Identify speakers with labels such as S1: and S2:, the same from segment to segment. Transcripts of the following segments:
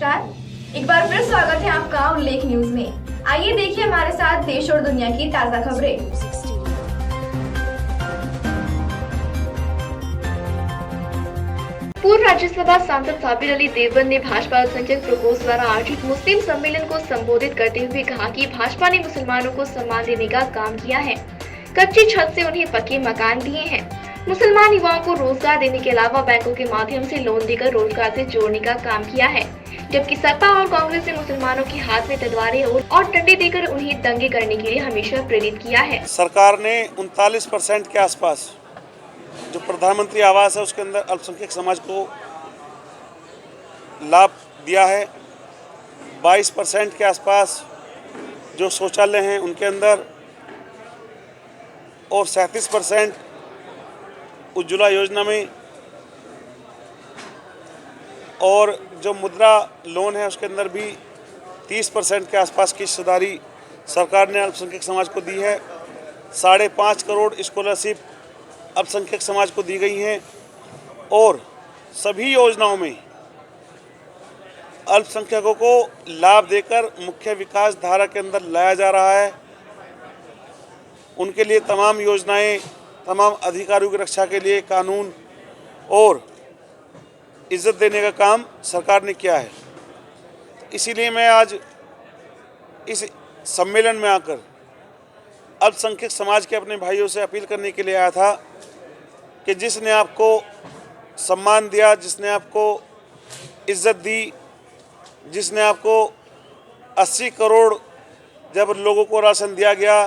S1: नमस्कार, एक बार फिर स्वागत है आपका उल्लेख न्यूज में। आइए देखिए हमारे साथ देश और दुनिया की ताजा खबरें।
S2: पूर्व राज्यसभा सांसद साबिर अली देवबंद ने भाजपा अल्पसंख्यक प्रकोष्ठ द्वारा आयोजित मुस्लिम सम्मेलन को संबोधित करते हुए कहा कि भाजपा ने मुसलमानों को सम्मान देने का काम किया है। कच्ची छत से उन्हें पक्के मकान दिए हैं। मुसलमान युवाओं को रोजगार देने के अलावा बैंकों के माध्यम से लोन देकर रोजगार से जोड़ने का काम किया है, जबकि सपा और कांग्रेस ने मुसलमानों के हाथ में तलवारें और डंडे देकर उन्हें दंगे करने के लिए हमेशा प्रेरित किया है।
S3: सरकार ने 39% के आसपास जो प्रधानमंत्री आवास है उसके अंदर अल्पसंख्यक समाज को लाभ दिया है। 22% के आसपास जो शौचालय हैं उनके अंदर, और 37% उज्ज्वला योजना में, और जो मुद्रा लोन है उसके अंदर भी 30% के आसपास की हिस्सेदारी सरकार ने अल्पसंख्यक समाज को दी है। 5.5 करोड़ स्कॉलरशिप अल्पसंख्यक समाज को दी गई हैं, और सभी योजनाओं में अल्पसंख्यकों को लाभ देकर मुख्य विकास धारा के अंदर लाया जा रहा है। उनके लिए तमाम योजनाएं, तमाम अधिकारियों की रक्षा के लिए कानून और इज्जत देने का काम सरकार ने किया है। इसीलिए मैं आज इस सम्मेलन में आकर अल्पसंख्यक समाज के अपने भाइयों से अपील करने के लिए आया था कि जिसने आपको सम्मान दिया, जिसने आपको इज्जत दी, जिसने आपको 80 करोड़ जब लोगों को राशन दिया गया,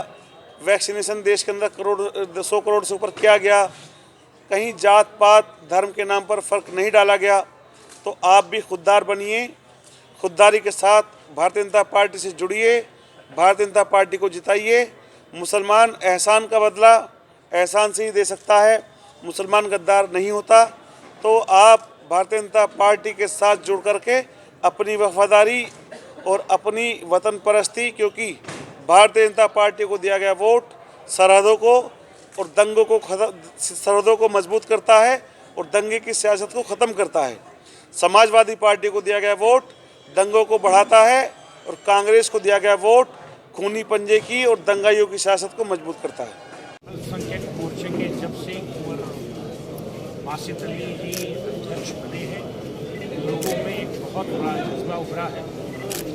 S3: वैक्सीनेशन देश के अंदर 100 करोड़ से ऊपर किया गया, कहीं जात पात धर्म के नाम पर फ़र्क नहीं डाला गया, तो आप भी खुददार बनिए। खुददारी के साथ भारतीय जनता पार्टी से जुड़िए, भारतीय जनता पार्टी को जिताइए। मुसलमान एहसान का बदला एहसान से ही दे सकता है, मुसलमान गद्दार नहीं होता। तो आप भारतीय जनता पार्टी के साथ जुड़ करके अपनी वफादारी और अपनी वतन परस्ती, क्योंकि भारतीय जनता पार्टी को दिया गया वोट सरहदों को और दंगों को सरहदों को मजबूत करता है और दंगे की सियासत को ख़त्म करता है। समाजवादी पार्टी को दिया गया वोट दंगों को बढ़ाता है, और कांग्रेस को दिया गया वोट खूनी पंजे की और दंगाइयों की सियासत को मजबूत करता है।
S4: अल्पसंख्यक मोर्चे के जब से बासित अली जी अध्यक्ष बने हैं, लोगों में एक बहुत बड़ा जज्बा उभरा है,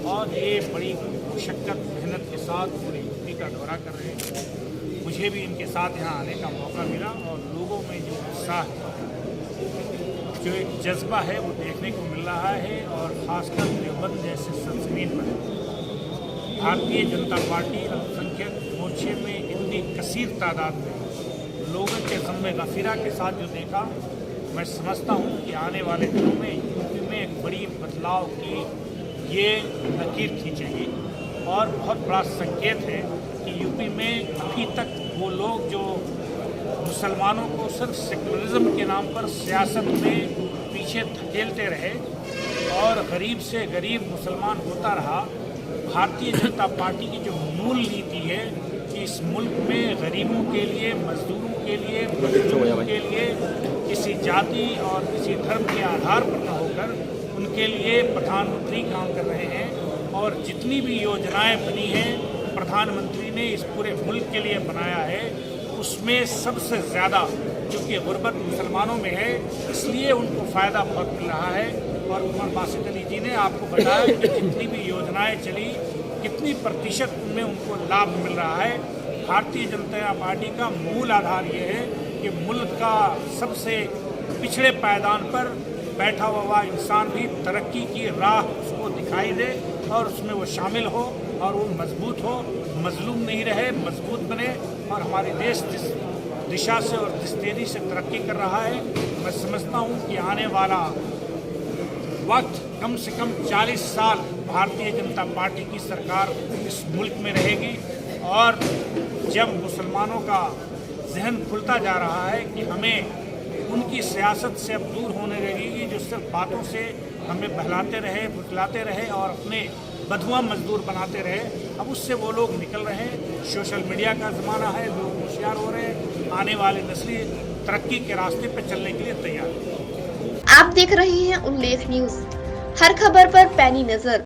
S4: और ये बड़ी मुशक्क़त मेहनत के साथ पूरी यूपी का दौरा कर रहे हैं। मुझे भी इनके साथ यहाँ आने का मौका मिला, और लोगों में जो उत्साह है, जो एक जज्बा है, वो देखने को मिल रहा है। और ख़ासकर देवबंद जैसे सरजमीन पर भारतीय जनता पार्टी अल्पसंख्यक मोर्चे में इतनी कसीर तादाद में लोगों के ज़म्मे गफीरा के साथ जो देखा, मैं समझता हूँ कि आने वाले दिनों में यूपी में एक बड़ी बदलाव की ये लकीर खींचेगी। और बहुत बड़ा संकेत है कि यूपी में अभी तक वो लोग जो मुसलमानों को सिर्फ सेकुलरिज्म के नाम पर सियासत में पीछे धकेलते रहे और गरीब से गरीब मुसलमान होता रहा, भारतीय जनता पार्टी की जो मूल नीति है कि इस मुल्क में गरीबों के लिए, मजदूरों के लिए, मजदूरों के लिए किसी जाति और किसी धर्म के आधार पर न होकर उनके लिए प्रधानमंत्री काम कर रहे हैं। और जितनी भी योजनाएं बनी हैं प्रधानमंत्री ने इस पूरे मुल्क के लिए बनाया है, उसमें सबसे ज़्यादा क्योंकि गुर्बत मुसलमानों में है, इसलिए उनको फ़ायदा बहुत मिल रहा है। और उमर बासित अली जी ने आपको बताया कि जितनी भी योजनाएं चली, कितनी प्रतिशत उनमें उनको लाभ मिल रहा है। भारतीय जनता पार्टी का मूल आधार ये है कि मुल्क का सबसे पिछड़े पायदान पर बैठा हुआ इंसान भी तरक्की की राह उसको दिखाई दे और उसमें वो शामिल हो, और वो मजबूत हो, मजलूम नहीं रहे, मजबूत बने। और हमारे देश जिस दिशा से और जिस तेज़ी से तरक्की कर रहा है, मैं समझता हूँ कि आने वाला वक्त कम से कम 40 साल भारतीय जनता पार्टी की सरकार इस मुल्क में रहेगी। और जब मुसलमानों का जहन खुलता जा रहा है कि हमें उनकी सियासत से अब दूर होने लगेगी, जो सिर्फ बातों से हमें बहलाते रहे, फुसलाते रहे और अपने बधुआ मजदूर बनाते रहे, अब उससे वो लोग निकल रहे हैं। सोशल मीडिया का ज़माना है, लोग होशियार हो रहे हैं, आने वाले नस्ली तरक्की के रास्ते पर चलने के लिए तैयार है।
S2: आप देख रहे हैं उल्लेख न्यूज। हर खबर पर पैनी नजर।